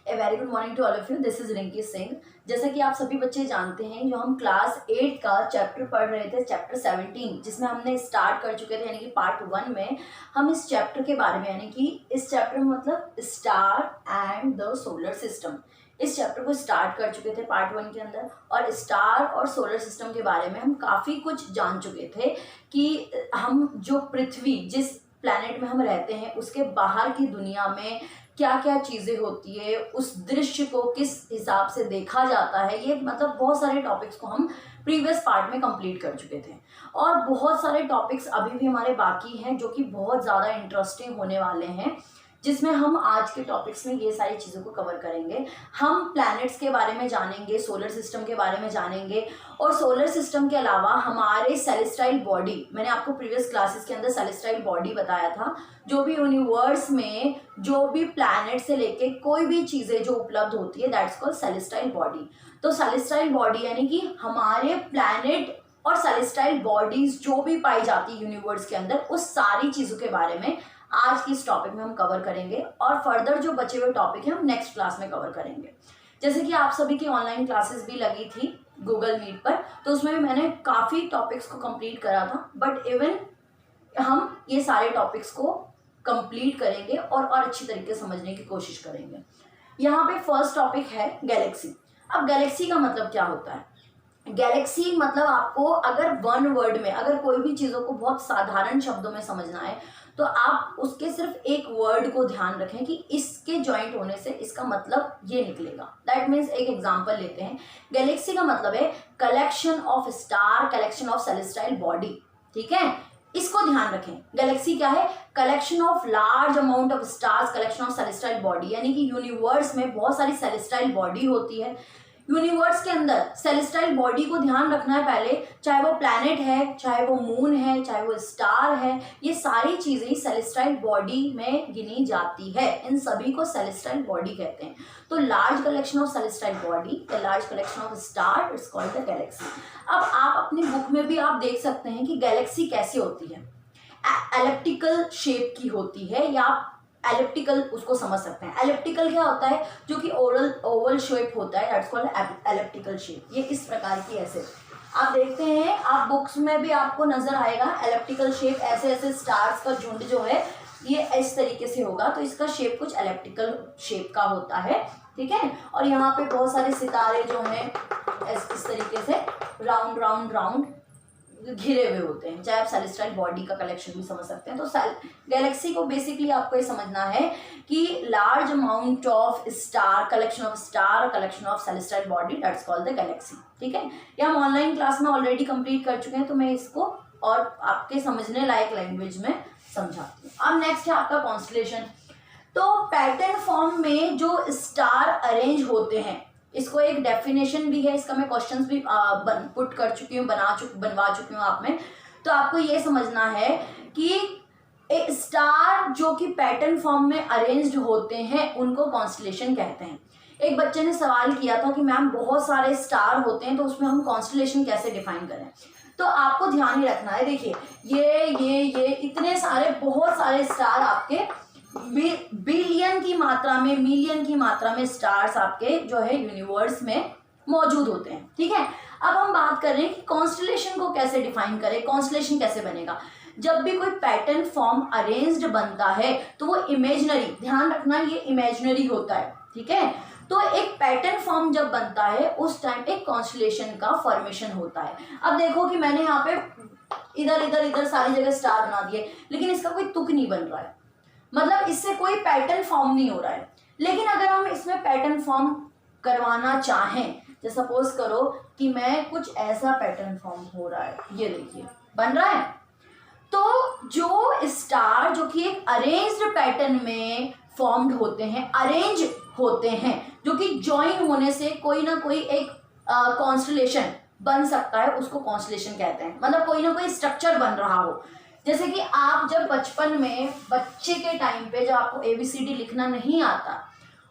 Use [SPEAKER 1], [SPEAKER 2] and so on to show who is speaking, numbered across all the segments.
[SPEAKER 1] A very good morning to all of you, this is Rinki Singh. जैसा कि आप सभी बच्चे जानते हैं, जो हम क्लास 8 का चैप्टर पढ़ रहे थे, चैप्टर 17, जिसमें हमने स्टार्ट कर चुके थे, यानी कि पार्ट 1 में हम इस चैप्टर के बारे में, यानी कि इस चैप्टर में मतलब star and the solar system, इस चैप्टर को स्टार्ट कर चुके थे पार्ट 1 के अंदर। और स्टार और सोलर सिस्टम के बारे में हम काफ़ी कुछ जान चुके थे कि हम जो पृथ्वी, जिस प्लैनेट में हम रहते हैं, उसके बाहर की दुनिया में क्या क्या चीज़ें होती है, उस दृश्य को किस हिसाब से देखा जाता है, ये मतलब बहुत सारे टॉपिक्स को हम प्रीवियस पार्ट में कंप्लीट कर चुके थे। और बहुत सारे टॉपिक्स अभी भी हमारे बाकी हैं जो कि बहुत ज़्यादा इंटरेस्टिंग होने वाले हैं, जिसमें हम आज के टॉपिक्स में ये सारी चीज़ों को कवर करेंगे। हम प्लैनेट्स के बारे में जानेंगे, सोलर सिस्टम के बारे में जानेंगे, और सोलर सिस्टम के अलावा हमारे सेलेस्टाइल बॉडी, मैंने आपको प्रीवियस क्लासेस के अंदर सेलेस्टाइल बॉडी बताया था, जो भी यूनिवर्स में जो भी प्लैनेट से लेके कोई भी चीज़ें जो उपलब्ध होती है, दैट्स कॉल्ड सेलेस्टाइल बॉडी। तो सेलेस्टाइल बॉडी यानी कि हमारे प्लैनेट और सेलेस्टाइल बॉडीज जो भी पाई जाती है यूनिवर्स के अंदर, उस सारी चीज़ों के बारे में आज की इस टॉपिक में हम कवर करेंगे। और फर्दर जो बचे हुए टॉपिक हैं हम नेक्स्ट क्लास में कवर करेंगे। जैसे कि आप सभी की ऑनलाइन क्लासेस भी लगी थी गूगल मीट पर, तो उसमें भी मैंने काफ़ी टॉपिक्स को कंप्लीट करा था, बट इवन हम ये सारे टॉपिक्स को कंप्लीट करेंगे और अच्छी तरीके से समझने की कोशिश करेंगे। यहाँ पे फर्स्ट टॉपिक है गैलेक्सी। अब गैलेक्सी का मतलब क्या होता है? गैलेक्सी मतलब आपको अगर वन वर्ड में, अगर कोई भी चीज़ों को बहुत साधारण शब्दों में समझना है, तो आप उसके सिर्फ एक वर्ड को ध्यान रखें कि इसके जॉइंट होने से इसका मतलब ये निकलेगा। दैट मीन्स एक एग्जांपल लेते हैं। गैलेक्सी का मतलब है collection of star, collection of celestial body. ठीक है, इसको ध्यान रखें। गैलेक्सी क्या है? Collection of large amount of stars, collection of celestial body, यानी कि यूनिवर्स में बहुत सारी सेलेस्टाइल बॉडी होती है। यूनिवर्स के अंदर सेलेस्टाइल बॉडी को ध्यान रखना है पहले, चाहे वो प्लैनेट है, चाहे वो मून है, चाहे वो स्टार है, ये सारी चीज़ें सेलेस्टाइल बॉडी में गिनी जाती है। इन सभी को सेलेस्टाइल बॉडी कहते हैं। तो large collection of celestial body, the large collection of star, it's called the galaxy. अब आप अपनी बुक में भी आप देख सकते हैं कि गैलेक्सी कैसी होती है। एलिप्टिकल शेप की होती है, या एलिप्टिकल उसको समझ सकते हैं। एलिप्टिकल क्या होता है? जो कि ओवल शेप होता है, दैट्स कॉल्ड एलिप्टिकल शेप। ये इस प्रकार की ऐसे आप देखते हैं, आप बुक्स में भी आपको नजर आएगा एलिप्टिकल शेप। ऐसे ऐसे स्टार्स का झुंड जो है ये इस तरीके से होगा, तो इसका शेप कुछ एलिप्टिकल शेप का होता है। ठीक है, और यहाँ पे बहुत सारे सितारे जो हैं इस तरीके से राउंड राउंड राउंड घिरे हुए होते हैं, चाहे आप सेलेस्टाइल बॉडी का कलेक्शन भी समझ सकते हैं। तो गैलेक्सी को बेसिकली आपको ये समझना है कि large amount of star, collection of star, collection of celestial body, that's called the galaxy. ठीक है, ये हम ऑनलाइन क्लास में ऑलरेडी कंप्लीट कर चुके हैं, तो मैं इसको और आपके समझने लायक लैंग्वेज में समझाती हूँ। अब नेक्स्ट है आपका कॉन्स्टलेशन। तो पैटर्न फॉर्म में जो स्टार अरेंज होते हैं, इसको एक डेफिनेशन भी है, इसका मैं क्वेश्चंस भी पुट कर चुकी हूँ, बनवा चुकी हूँ आप में। तो आपको ये समझना है कि स्टार जो कि पैटर्न फॉर्म में अरेंज्ड होते हैं उनको कॉन्स्टलेशन कहते हैं। एक बच्चे ने सवाल किया था कि मैम बहुत सारे स्टार होते हैं, तो उसमें हम कॉन्स्टलेशन कैसे डिफाइन करें? तो आपको ध्यान ही रखना है, देखिए ये इतने सारे, बहुत सारे स्टार आपके बिलियन की मात्रा में, मिलियन की मात्रा में स्टार्स आपके जो है यूनिवर्स में मौजूद होते हैं। ठीक है, अब हम बात कर रहे हैं कि कॉन्स्टलेशन को कैसे डिफाइन करें, कॉन्स्टलेशन कैसे बनेगा। जब भी कोई पैटर्न फॉर्म अरेंज्ड बनता है तो वो इमेजिनरी, ध्यान रखना ये इमेजिनरी होता है। ठीक है, तो एक पैटर्न फॉर्म जब बनता है उस टाइम एक कॉन्स्टलेशन का फॉर्मेशन होता है। अब देखो कि मैंने यहाँ पे इधर इधर इधर सारी जगह स्टार बना दिए, लेकिन इसका कोई तुक नहीं बन रहा है, मतलब इससे कोई पैटर्न फॉर्म नहीं हो रहा है। लेकिन अगर हम इसमें पैटर्न फॉर्म करवाना चाहें, जैसे सपोज करो कि मैं कुछ ऐसा पैटर्न फॉर्म हो रहा है, ये देखिए बन रहा है, तो जो स्टार जो कि एक अरेंज्ड पैटर्न में फॉर्म्ड होते हैं, अरेंज होते हैं, जो कि ज्वाइन होने से कोई ना कोई एक कॉन्स्टलेशन बन सकता है, उसको कॉन्स्टलेशन कहते हैं। मतलब कोई ना कोई स्ट्रक्चर बन रहा हो। जैसे कि आप जब बचपन में, बच्चे के टाइम पे जब आपको ABCD लिखना नहीं आता,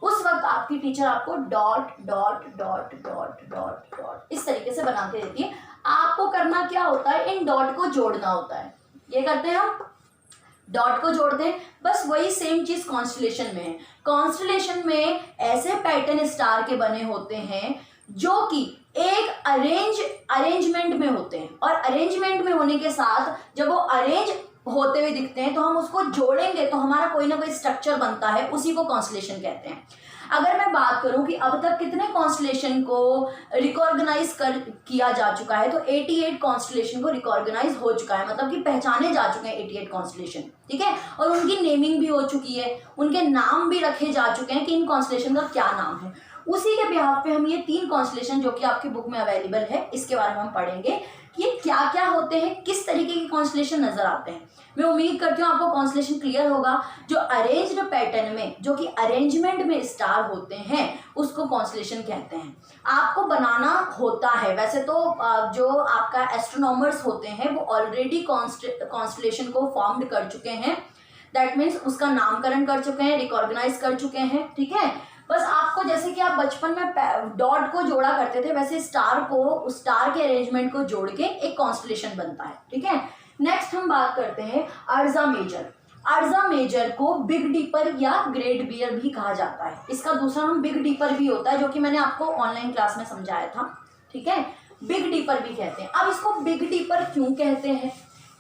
[SPEAKER 1] उस वक्त आपकी टीचर आपको dot dot dot dot dot dot इस तरीके से बना के देती है। आपको करना क्या होता है? इन डॉट को जोड़ना होता है। ये करते हैं हम, डॉट को जोड़ दें, बस वही सेम चीज कॉन्स्टलेशन में है। कॉन्स्टलेशन में ऐसे पैटर्न स्टार के बने होते हैं जो कि एक अरेंजमेंट में होते हैं, और अरेंजमेंट में होने के साथ जब वो अरेंज होते हुए दिखते हैं तो हम उसको जोड़ेंगे तो हमारा कोई ना कोई स्ट्रक्चर बनता है, उसी को कॉन्स्टलेशन कहते हैं। अगर मैं बात करूं कि अब तक कितने कॉन्स्टलेशन को रिकॉग्नाइज किया जा चुका है, तो 88 कॉन्स्टलेशन को रिकॉग्नाइज हो चुका है, मतलब कि पहचाने जा चुके हैं 88 कॉन्स्टलेशन, ठीक है। और उनकी नेमिंग भी हो चुकी है, उनके नाम भी रखे जा चुके हैं कि इन कॉन्स्टलेशन का क्या नाम है। उसी के बिहाफ पे हम ये 3 कॉन्स्टलेशन जो कि आपकी बुक में अवेलेबल है, इसके बारे में हम पढ़ेंगे कि ये क्या क्या होते हैं, किस तरीके के कॉन्स्टलेशन नजर आते हैं। मैं उम्मीद करती हूँ आपको कॉन्स्टलेशन क्लियर होगा। जो अरेंज्ड पैटर्न में, जो कि अरेंजमेंट में स्टार होते हैं, उसको कॉन्स्टलेशन कहते हैं। आपको बनाना होता है, वैसे तो जो आपका एस्ट्रोनॉमर्स होते हैं वो ऑलरेडी कॉन्स्टलेशन को फॉर्म्ड कर चुके हैं, दैट मीन्स उसका नामकरण कर चुके हैं, रिकॉग्नाइज कर चुके हैं, ठीक है। बस आपको, जैसे कि आप बचपन में डॉट को जोड़ा करते थे, वैसे स्टार को, स्टार के अरेंजमेंट को जोड़ के एक कॉन्स्टलेशन बनता है, ठीक है। नेक्स्ट हम बात करते हैं अर्जा मेजर। अर्जा मेजर को बिग डीपर या ग्रेट बियर भी कहा जाता है। इसका दूसरा नाम बिग डीपर भी होता है, जो कि मैंने आपको ऑनलाइन क्लास में समझाया था, ठीक है। बिग डीपर भी कहते हैं। अब इसको बिग डीपर क्यों कहते हैं,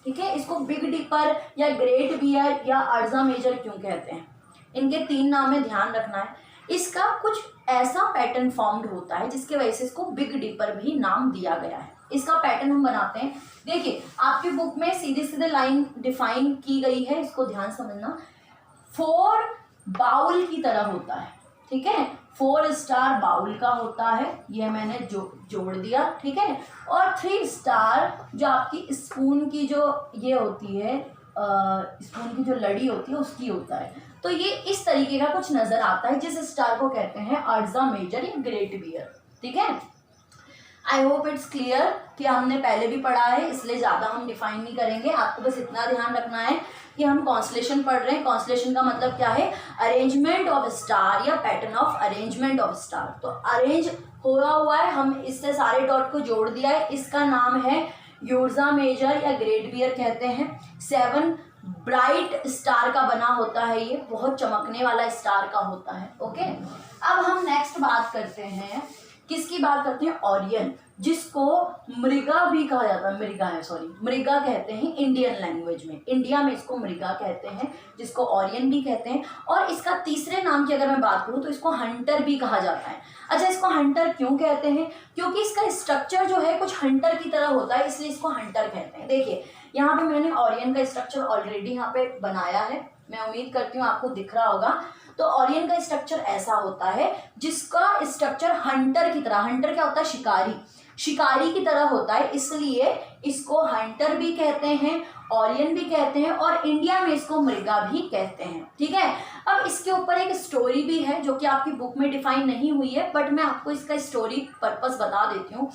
[SPEAKER 1] ठीक है, इसको बिग डीपर या ग्रेट बियर या अर्जा मेजर क्यों कहते हैं, इनके 3 नाम में ध्यान रखना है। इसका कुछ ऐसा पैटर्न फॉर्म्ड होता है जिसके वजह से इसको बिग डीपर भी नाम दिया गया है। इसका पैटर्न हम बनाते हैं। देखिए आपकी बुक में सीधे सीधे लाइन डिफाइन की गई है, इसको ध्यान समझना। 4 बाउल की तरह होता है, ठीक है, 4 स्टार बाउल का होता है, ये मैंने जोड़ दिया, ठीक है। और 3 स्टार जो आपकी स्पून की जो ये होती है, स्पून की जो लड़ी होती है उसकी होता है। तो ये इस तरीके का कुछ नजर आता है, जिस स्टार को कहते हैं अर्जा मेजर या ग्रेट बियर, ठीक है। आई होप इट्स क्लियर कि हमने पहले भी पढ़ा है, इसलिए ज़्यादा हम डिफाइन नहीं करेंगे। आपको बस इतना ध्यान रखना है कि हम कॉन्स्टलेशन पढ़ रहे हैं। कॉन्स्टलेशन का मतलब क्या है, अरेंजमेंट ऑफ स्टार या pattern of arrangement of star. तो अरेंज हुआ है, हम इससे सारे डॉट को जोड़ दिया है, इसका नाम है यूर्जा मेजर या ग्रेट बियर कहते हैं। 7 ब्राइट स्टार का बना होता है, ये बहुत चमकने वाला स्टार का होता है, ओके। अब हम नेक्स्ट बात करते हैं, किसकी बात करते हैं, ओरियन, जिसको मृगा भी कहा जाता है, मृगा कहते हैं इंडियन लैंग्वेज में, इंडिया में इसको मृगा कहते हैं, जिसको ओरियन भी कहते हैं। और इसका तीसरे नाम की अगर मैं बात करूं तो इसको हंटर भी कहा जाता है। अच्छा, इसको हंटर क्यों कहते हैं, क्योंकि इसका स्ट्रक्चर जो है कुछ हंटर की तरह होता है, इसलिए इसको हंटर कहते हैं। देखिए यहाँ पे मैंने ओरियन का स्ट्रक्चर ऑलरेडी यहाँ पे बनाया है, मैं उम्मीद करती हूँ आपको दिख रहा होगा। तो ओरियन का स्ट्रक्चर ऐसा होता है जिसका स्ट्रक्चर हंटर की तरह, हंटर क्या होता है, शिकारी की तरह होता है, इसलिए इसको हंटर भी कहते हैं, ओरियन भी कहते हैं, और इंडिया में इसको मृगा भी कहते हैं, ठीक है। अब इसके ऊपर एक स्टोरी भी है जो कि आपकी बुक में डिफाइन नहीं हुई है, बट मैं आपको इसका स्टोरी पर्पस बता देती हूँ।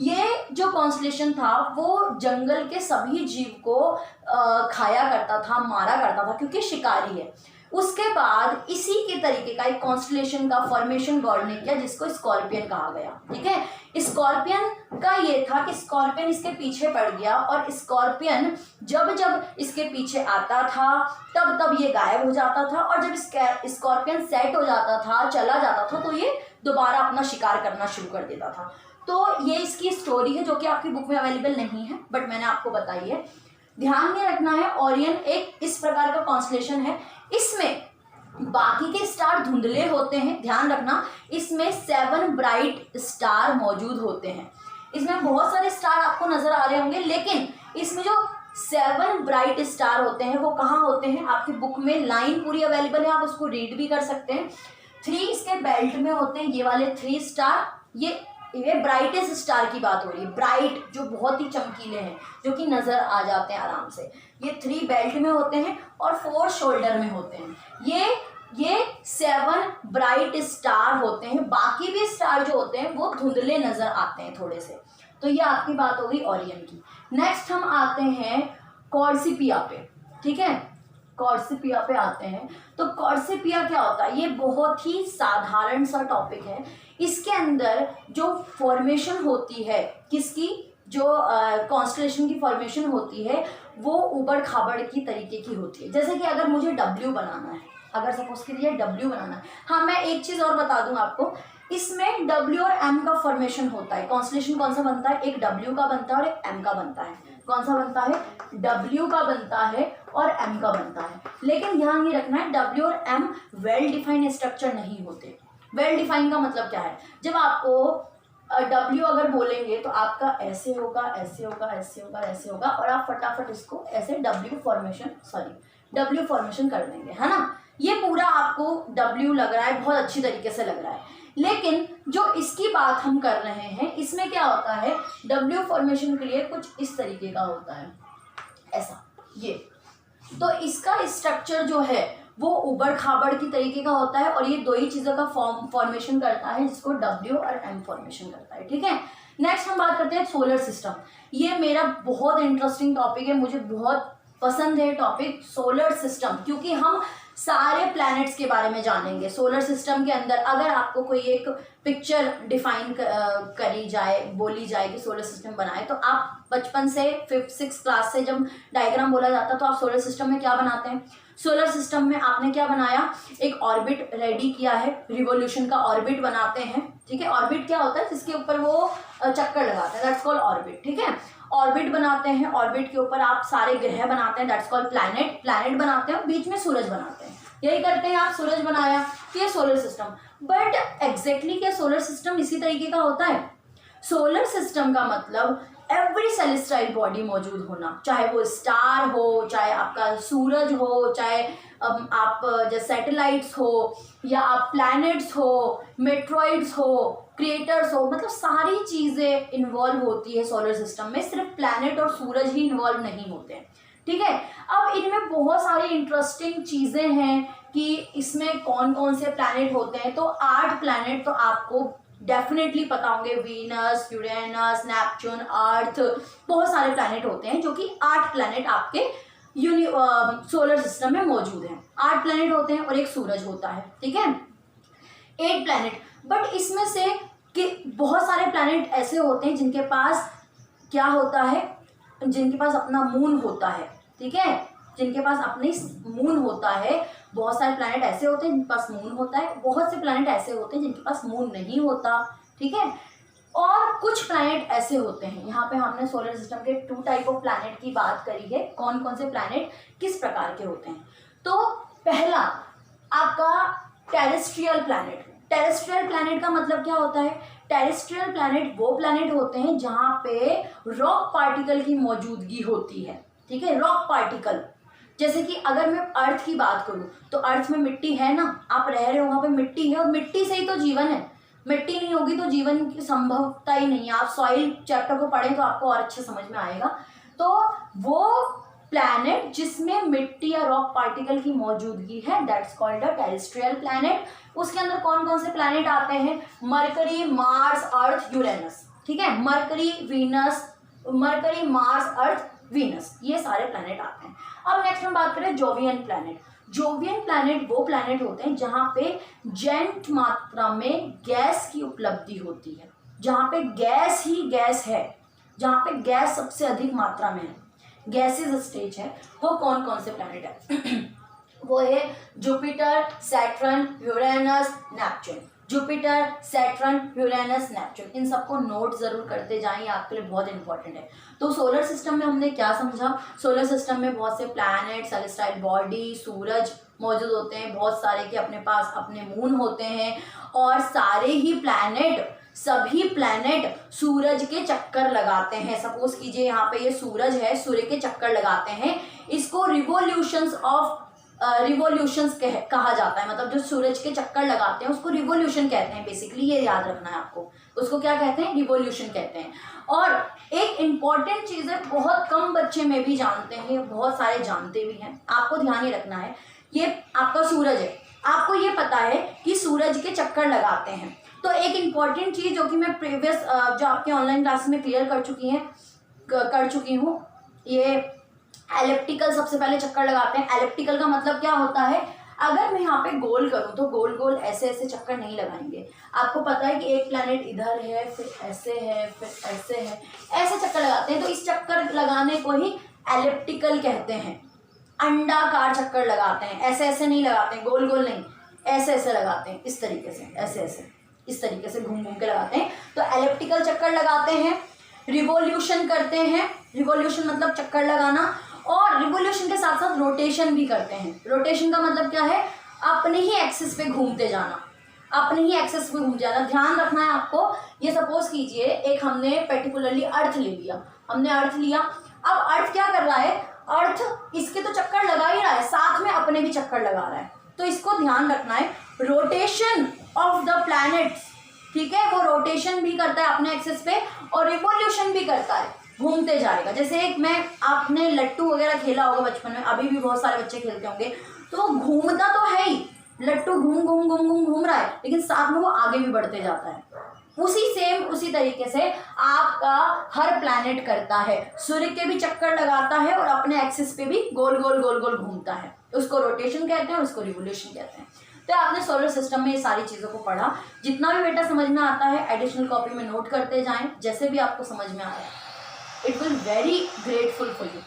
[SPEAKER 1] ये जो कॉन्स्टलेशन था वो जंगल के सभी जीव को खाया करता था, मारा करता था, क्योंकि शिकारी है। उसके बाद इसी के तरीके का एक कॉन्स्टलेशन का फॉर्मेशन गॉड ने किया, जिसको स्कॉर्पियन कहा गया, ठीक है। स्कॉर्पियन का ये था कि स्कॉर्पियन इसके पीछे पड़ गया, और स्कॉर्पियन जब जब इसके पीछे आता था तब तब ये गायब हो जाता था, और जब स्कॉर्पियन सेट हो जाता था, चला जाता था, तो ये दोबारा अपना शिकार करना शुरू कर देता था। तो ये इसकी स्टोरी है जो कि आपकी बुक में अवेलेबल नहीं है, बट मैंने आपको बताई है। ध्यान में रखना है, ओरियन एक इस प्रकार का कॉन्स्टलेशन है, इसमें बाकी के स्टार धुंधले होते हैं, ध्यान रखना। इसमें 7 ब्राइट स्टार मौजूद होते हैं, इसमें बहुत सारे स्टार आपको नजर आ रहे होंगे, लेकिन इसमें जो 7 ब्राइट स्टार होते हैं वो कहाँ होते हैं, आपकी बुक में लाइन पूरी अवेलेबल है, आप उसको रीड भी कर सकते हैं। 3 इसके बेल्ट में होते हैं, ये वाले 3 स्टार, ये ब्राइटेस्ट स्टार की बात हो रही है, ब्राइट जो बहुत ही चमकीले हैं, जो कि नजर आ जाते हैं आराम से। ये 3 बेल्ट में होते हैं और 4 शोल्डर में होते हैं। ये 7 ब्राइट स्टार होते हैं, बाकी भी स्टार जो होते हैं वो धुंधले नजर आते हैं थोड़े से। तो ये आपकी बात हो गई ओरियन की। नेक्स्ट हम आते हैं कॉर्सिपिया पे, ठीक है, कॉर्सिपिया पे आते हैं। तो कॉर्सिपिया क्या होता है, ये बहुत ही साधारण सा टॉपिक है। इसके अंदर जो फॉर्मेशन होती है, किसकी, जो कॉन्स्टलेशन की फॉर्मेशन होती है वो ऊबड़ खाबड़ की तरीके की होती है। जैसे कि अगर मुझे डब्ल्यू बनाना है, अगर सपोज के लिए डब्ल्यू बनाना है, हाँ मैं एक चीज़ और बता दूं आपको, इसमें डब्ल्यू और एम का फॉर्मेशन होता है। कॉन्स्टलेशन कौन सा बनता है, एक डब्ल्यू का बनता है और एक एम का बनता है। कौन सा बनता है, डब्ल्यू का बनता है और एम का बनता है। लेकिन ध्यान ये रखना है डब्ल्यू और एम वेल डिफाइंड स्ट्रक्चर नहीं होते। वेल डिफाइंड का मतलब क्या है, जब आपको डब्ल्यू अगर बोलेंगे तो आपका ऐसे होगा, ऐसे होगा, ऐसे होगा, ऐसे होगा, और आप फटाफट इसको ऐसे डब्ल्यू फॉर्मेशन कर देंगे, है ना। ये पूरा आपको डब्ल्यू लग रहा है, बहुत अच्छी तरीके से लग रहा है। लेकिन जो इसकी बात हम कर रहे हैं इसमें क्या होता है, डब्ल्यू फॉर्मेशन के लिए कुछ इस तरीके का होता है, ऐसा ये। तो इसका स्ट्रक्चर जो है वो उबड़ खाबड़ की तरीके का होता है और ये दो ही चीज़ों का फॉर्मेशन करता है जिसको डब्ल्यू और एम फॉर्मेशन करता है, ठीक है। नेक्स्ट हम बात करते हैं सोलर सिस्टम। ये मेरा बहुत इंटरेस्टिंग टॉपिक है, मुझे बहुत पसंद है टॉपिक सोलर सिस्टम, क्योंकि हम सारे प्लैनेट्स के बारे में जानेंगे। सोलर सिस्टम के अंदर अगर आपको कोई एक पिक्चर डिफाइन करी जाए, बोली जाए कि सोलर सिस्टम बनाए, तो आप बचपन से 5th-6th क्लास से जब डायग्राम बोला जाता तो आप सोलर सिस्टम में क्या बनाते हैं, सोलर सिस्टम में आपने क्या बनाया, एक ऑर्बिट रेडी किया है, रिवोल्यूशन का ऑर्बिट बनाते हैं, ठीक है। ऑर्बिट क्या होता है, जिसके ऊपर वो चक्कर लगाते हैं, दैट्स कॉल्ड ऑर्बिट, ठीक है। ऑर्बिट बनाते हैं, ऑर्बिट के ऊपर आप सारे ग्रह बनाते हैं, दैट्स कॉल्ड प्लैनेट बनाते हैं, बीच में सूरज बनाते हैं, यही करते हैं आप, सूरज बनाया, ये सोलर सिस्टम। बट एग्जैक्टली क्या सोलर सिस्टम इसी तरीके का होता है? सोलर सिस्टम का मतलब एवरी सेलेस्टाइल बॉडी मौजूद होना, चाहे वो स्टार हो, चाहे आपका सूरज हो, चाहे आप जैसे सैटेलाइट्स हो, या आप प्लैनेट्स हो, मेट्रॉइड्स हो, क्रिएटर्स हो, मतलब सारी चीज़ें इन्वॉल्व होती है सोलर सिस्टम में, सिर्फ प्लैनेट और सूरज ही इन्वॉल्व नहीं होते हैं, ठीक है। अब इनमें बहुत सारी इंटरेस्टिंग चीज़ें हैं कि इसमें कौन कौन से प्लैनेट होते हैं। तो 8 प्लैनेट तो आपको डेफिनेटली पता होंगे, वीनस, यूरेनस, नेपच्यून, अर्थ, बहुत सारे प्लैनेट होते हैं, जो कि 8 प्लैनेट आपके सोलर सिस्टम में मौजूद हैं। 8 प्लैनेट होते हैं और एक सूरज होता है, ठीक है, 8 प्लैनेट। बट इसमें से कि बहुत सारे प्लैनेट ऐसे होते हैं जिनके पास क्या होता है, जिनके पास अपना मून होता है, ठीक है, जिनके पास अपनी मून होता है। बहुत सारे प्लैनेट ऐसे होते हैं जिनके पास मून होता है, बहुत से प्लैनेट ऐसे होते हैं जिनके पास मून नहीं होता, ठीक है। और कुछ प्लैनेट ऐसे होते हैं, यहाँ पे हमने सोलर सिस्टम के 2 टाइप ऑफ प्लैनेट की बात करी है, कौन कौन से प्लैनेट किस प्रकार के होते हैं। तो पहला आपका टेरेस्ट्रियल प्लैनेट। टेरेस्ट्रियल प्लैनेट का मतलब क्या होता है, टेरेस्ट्रियल प्लैनेट वो प्लैनेट होते हैं जहाँ पे रॉक पार्टिकल की मौजूदगी होती है, ठीक है, रॉक पार्टिकल। जैसे कि अगर मैं अर्थ की बात करूं तो अर्थ में मिट्टी है ना, आप रह रहे हो वहाँ पे मिट्टी है, और मिट्टी से ही तो जीवन है, मिट्टी नहीं होगी तो जीवन की संभवता ही नहीं है। आप सॉइल चैप्टर को पढ़ें तो आपको और अच्छे समझ में आएगा। तो वो प्लैनेट जिसमें मिट्टी या रॉक पार्टिकल की मौजूदगी है, that's called a terrestrial planet. उसके अंदर कौन कौन से प्लैनेट आते हैं, मरकरी, मार्स, अर्थ, यूरेनस, ठीक है, मरकरी, मार्स, अर्थ, वीनस, ये सारे प्लैनेट आते हैं। अब नेक्स्ट हम बात करें जोवियन प्लैनेट। जोवियन प्लैनेट वो प्लैनेट होते हैं जहाँ पे जेंट मात्रा में गैस की उपलब्धि होती है, जहाँ पे गैस ही गैस है, जहाँ पे गैस सबसे अधिक मात्रा में है, गैसेज स्टेज है। वो कौन कौन से प्लैनेट है वो है Jupiter, Saturn, Uranus, Neptune. Jupiter, Saturn, Uranus, Neptune, इन सबको नोट जरूर करते जाएं, आपके लिए बहुत इंपॉर्टेंट है। तो सोलर सिस्टम में हमने क्या समझा, सोलर सिस्टम में बहुत से प्लैनेट, सेलेस्टाइल बॉडी, सूरज मौजूद होते हैं, बहुत सारे के अपने पास अपने मून होते हैं, और सारे ही प्लैनेट, सभी प्लैनेट सूरज के चक्कर लगाते हैं। सपोज कीजिए यहाँ पे ये सूरज है, सूर्य के चक्कर लगाते हैं, इसको रिवोल्यूशंस कहा जाता है। मतलब जो सूरज के चक्कर लगाते हैं उसको रिवोल्यूशन कहते हैं, बेसिकली ये याद रखना है आपको, उसको क्या कहते हैं, रिवोल्यूशन कहते हैं। और एक इम्पॉर्टेंट चीज़ है, बहुत कम बच्चे में भी जानते हैं, बहुत सारे जानते भी हैं, आपको ध्यान ही रखना है। ये आपका सूरज है, आपको ये पता है कि सूरज के चक्कर लगाते हैं। तो एक इम्पॉर्टेंट चीज़ जो कि मैं प्रीवियस जो आपके ऑनलाइन क्लास में क्लियर कर चुकी हूँ, ये एलिप्टिकल सबसे पहले चक्कर लगाते हैं। एलिप्टिकल का मतलब क्या होता है, अगर मैं यहाँ पे गोल करूँ तो गोल गोल ऐसे ऐसे चक्कर नहीं लगाएंगे। आपको पता है कि एक प्लैनेट इधर है, फिर ऐसे है, फिर ऐसे है, ऐसे चक्कर लगाते हैं। तो इस चक्कर लगाने को ही एलिप्टिकल कहते हैं। अंडाकार चक्कर लगाते हैं, ऐसे ऐसे नहीं लगाते हैं, गोल गोल नहीं, ऐसे ऐसे लगाते हैं, इस तरीके से, ऐसे ऐसे, इस तरीके से घूम घूम के लगाते हैं। तो एलिप्टिकल चक्कर लगाते हैं। रिवॉल्यूशन करते हैं, रिवॉल्यूशन मतलब चक्कर लगाना, और रिवॉल्यूशन के साथ साथ रोटेशन भी करते हैं। रोटेशन का मतलब क्या है? अपने ही एक्सिस पे घूमते जाना, अपने ही एक्सिस पे घूम जाना। ध्यान रखना है आपको। ये सपोज कीजिए एक हमने पर्टिकुलरली अर्थ ले लिया, हमने अर्थ लिया। अब अर्थ क्या कर रहा है? अर्थ इसके तो चक्कर लगा ही रहा है, साथ में अपने भी चक्कर लगा रहा है। तो इसको ध्यान रखना है, रोटेशन ऑफ द प्लैनेट्स, ठीक है, वो रोटेशन भी करता है अपने एक्सिस पे और रिवॉल्यूशन भी करता है, घूमते जाएगा। जैसे एक आपने लट्टू वगैरह खेला होगा बचपन में, अभी भी बहुत सारे बच्चे खेलते होंगे, तो वो घूमता तो है ही, लट्टू घूम घूम घूम घूम घूम रहा है, लेकिन साथ में वो आगे भी बढ़ते जाता है। उसी तरीके से आपका हर प्लैनेट करता है, सूर्य के भी चक्कर लगाता है और अपने एक्सिस पे भी गोल गोल गोल गोल घूमता है। उसको रोटेशन कहते हैं, उसको रिवोल्यूशन कहते हैं। तो आपने सोलर सिस्टम में ये सारी चीज़ों को पढ़ा। जितना भी बेटा समझ में आता है एडिशनल कॉपी में नोट करते जाएं, जैसे भी आपको समझ में आया। It will very grateful for you.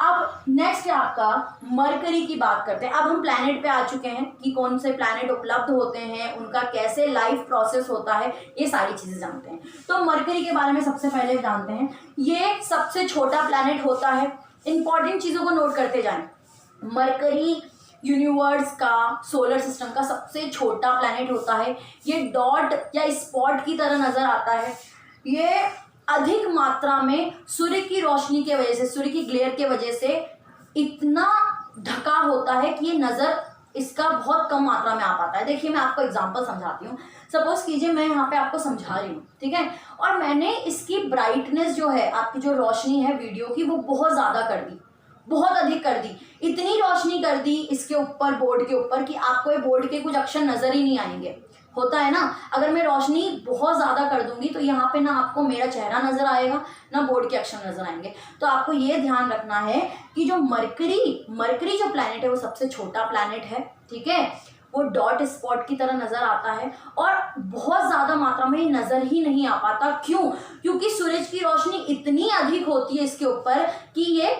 [SPEAKER 1] अब नेक्स्ट है आपका मरकरी की बात करते हैं। अब हम प्लैनेट पे आ चुके हैं कि कौन से प्लैनेट उपलब्ध होते हैं, उनका कैसे लाइफ प्रोसेस होता है, ये सारी चीज़ें जानते हैं। तो मरकरी के बारे में सबसे पहले जानते हैं। ये सबसे छोटा प्लैनेट होता है। इंपॉर्टेंट चीज़ों को नोट करते जाएं। मरकरी यूनिवर्स का, सोलर सिस्टम का सबसे छोटा प्लैनेट होता है। ये डॉट या स्पॉट की तरह नज़र आता है। ये अधिक मात्रा में सूर्य की रोशनी के वजह से, सूर्य की ग्लेयर के वजह से इतना ढका होता है कि ये नज़र इसका बहुत कम मात्रा में आ पाता है। देखिए मैं आपको एग्जांपल समझाती हूँ। सपोज कीजिए मैं यहाँ पे आपको समझा रही हूँ, ठीक है, और मैंने इसकी ब्राइटनेस जो है, आपकी जो रोशनी है वीडियो की, वो बहुत ज़्यादा कर दी, बहुत अधिक कर दी। इतनी रोशनी कर दी इसके ऊपर, बोर्ड के ऊपर, कि आपको ये बोर्ड के कुछ अक्षर नज़र ही नहीं आएंगे। होता है ना, अगर मैं रोशनी बहुत ज़्यादा कर दूंगी तो यहाँ पे ना आपको मेरा चेहरा नज़र आएगा, ना बोर्ड के अक्षर नज़र आएंगे। तो आपको ये ध्यान रखना है कि जो मरकरी जो प्लैनेट है वो सबसे छोटा प्लैनेट है, ठीक है। वो डॉट स्पॉट की तरह नज़र आता है और बहुत ज़्यादा मात्रा में ये नज़र ही नहीं आ पाता। क्यों? क्योंकि सूरज की रोशनी इतनी अधिक होती है इसके ऊपर कि ये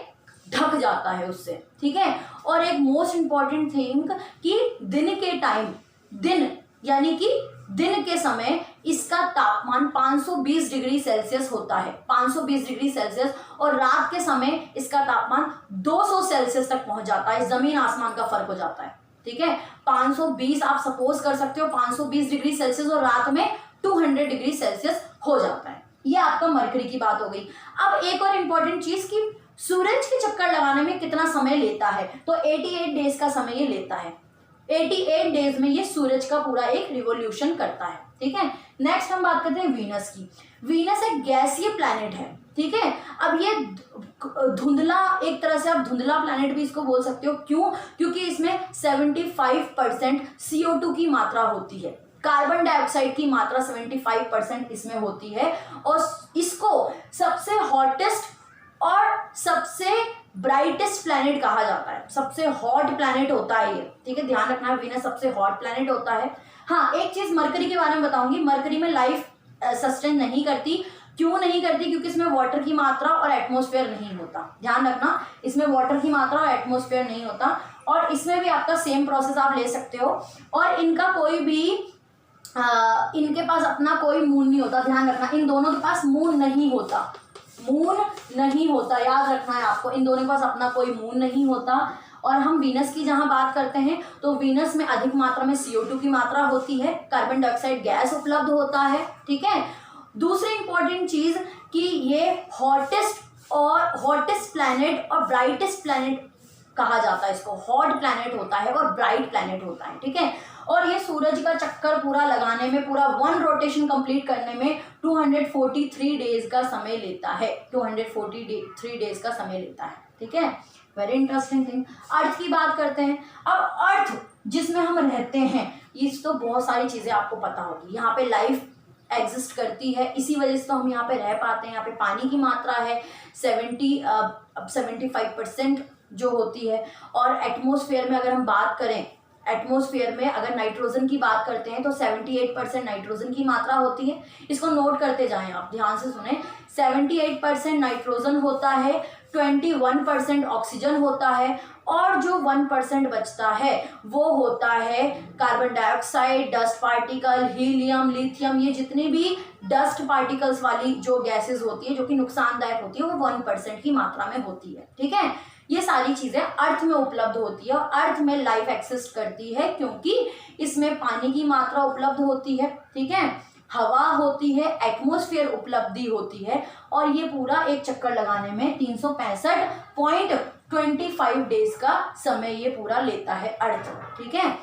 [SPEAKER 1] ढक जाता है उससे, ठीक है। और एक मोस्ट इम्पॉर्टेंट थिंग कि दिन के टाइम, दिन यानी कि दिन के समय इसका तापमान 520 डिग्री सेल्सियस होता है, 520 डिग्री सेल्सियस, और रात के समय इसका तापमान 200 सेल्सियस तक पहुंच जाता है। जमीन आसमान का फर्क हो जाता है, ठीक है। 520 आप सपोज कर सकते हो, 520 डिग्री सेल्सियस, और रात में 200 डिग्री सेल्सियस हो जाता है। ये आपका मरकरी की बात हो गई। अब एक और इम्पॉर्टेंट चीज कि सूरज के चक्कर लगाने में कितना समय लेता है, तो 88 डेज का समय ये लेता है। 88 डेज में ये सूरज का पूरा एक रिवॉल्यूशन करता है, ठीक है। नेक्स्ट हम बात करते हैं वीनस की। वीनस एक गैसीय प्लैनेट है, ठीक है। अब ये धुंधला, एक तरह से आप धुंधला प्लैनेट भी इसको बोल सकते हो। क्यों? क्योंकि इसमें 75% CO2 की मात्रा होती है, कार्बन डाइऑक्साइड की मात्रा 75% इसमें होती है, और इसको सबसे हॉटेस्ट और सबसे ब्राइटेस्ट प्लैनेट कहा जाता है। सबसे हॉट प्लैनेट होता है ये, ठीक है, ध्यान रखना है। वीनस सबसे हॉट प्लैनेट होता है। हाँ, एक चीज मरकरी के बारे में बताऊंगी। मरकरी में लाइफ सस्टेन नहीं करती। क्यों नहीं करती? क्योंकि इसमें वाटर की मात्रा और एटमॉस्फेयर नहीं होता। ध्यान रखना, इसमें वाटर की मात्रा और एटमॉस्फेयर नहीं होता, और इसमें भी आपका सेम प्रोसेस आप ले सकते हो। और इनका कोई भी इनके पास अपना कोई मून नहीं होता। ध्यान रखना, इन दोनों के पास मून नहीं होता, मून नहीं होता, याद रखना है आपको। इन दोनों के पास अपना कोई मून नहीं होता। और हम वीनस की जहां बात करते हैं तो वीनस में अधिक मात्रा में CO2 की मात्रा होती है, कार्बन डाइऑक्साइड गैस उपलब्ध होता है, ठीक है। दूसरी इंपॉर्टेंट चीज कि ये हॉटेस्ट प्लैनेट और ब्राइटेस्ट प्लैनेट कहा जाता है इसको। हॉट प्लैनेट होता है और ब्राइट प्लैनेट होता है, ठीक है। और ये सूरज का चक्कर पूरा लगाने में, पूरा 1 रोटेशन कंप्लीट करने में 243 डेज का समय लेता है। 243 डेज का समय लेता है, ठीक है। Very interesting thing. अर्थ की बात करते हैं। अब अर्थ जिसमें हम रहते हैं, इस तो बहुत सारी चीजें आपको पता होगी। यहाँ पे लाइफ एग्जिस्ट करती है, इसी वजह से तो हम यहाँ पे रह पाते हैं। यहाँ पे पानी की मात्रा है 75% जो होती है। और एटमॉस्फेयर में अगर हम बात करें, एटमॉस्फेयर में अगर नाइट्रोजन की बात करते हैं तो 78% नाइट्रोजन की मात्रा होती है। इसको नोट करते जाएं, आप ध्यान से सुने। 78% नाइट्रोजन होता है, 21% ऑक्सीजन होता है, और जो 1% बचता है वो होता है carbon dioxide, dust particle, helium, lithium, ये जितने भी डस्ट पार्टिकल्स वाली जो गैसेस होती है जो कि नुकसानदायक होती है वो 1% की मात्रा में होती है। ठीक है, ये सारी चीजें अर्थ में उपलब्ध होती है और अर्थ में लाइफ एक्सिस्ट करती है क्योंकि इसमें पानी की मात्रा उपलब्ध होती है। ठीक है, हवा होती है, एटमॉस्फेयर उपलब्धि होती है, और ये पूरा एक चक्कर लगाने में 365.25 डेज का समय ये पूरा लेता है अर्थ। ठीक है,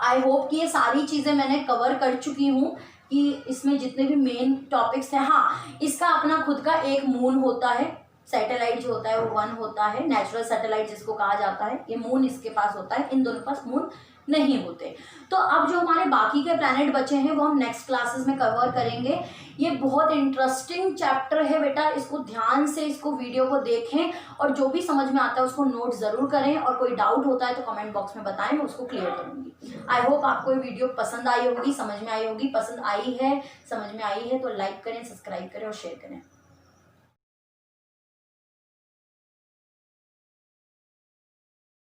[SPEAKER 1] आई होप कि ये सारी चीजें मैंने कवर कर चुकी हूँ कि इसमें जितने भी मेन टॉपिक्स हैं। हाँ, इसका अपना खुद का एक मून होता है, सैटेलाइट जो होता है वो 1 होता है, नेचुरल सैटेलाइट जिसको कहा जाता है, ये मून इसके पास होता है, इन दोनों के पास मून नहीं होते। तो अब जो हमारे बाकी के प्लैनेट बचे हैं वो हम नेक्स्ट क्लासेस में कवर करेंगे। ये बहुत इंटरेस्टिंग चैप्टर है बेटा, इसको ध्यान से इसको वीडियो को देखें और जो भी समझ में आता है उसको नोट ज़रूर करें, और कोई डाउट होता है तो कमेंट बॉक्स में बताएं, मैं उसको क्लियर करूँगी। आई होप आपको ये वीडियो पसंद आई होगी, समझ में आई होगी। पसंद आई है, समझ में आई है तो लाइक करें, सब्सक्राइब करें और शेयर करें।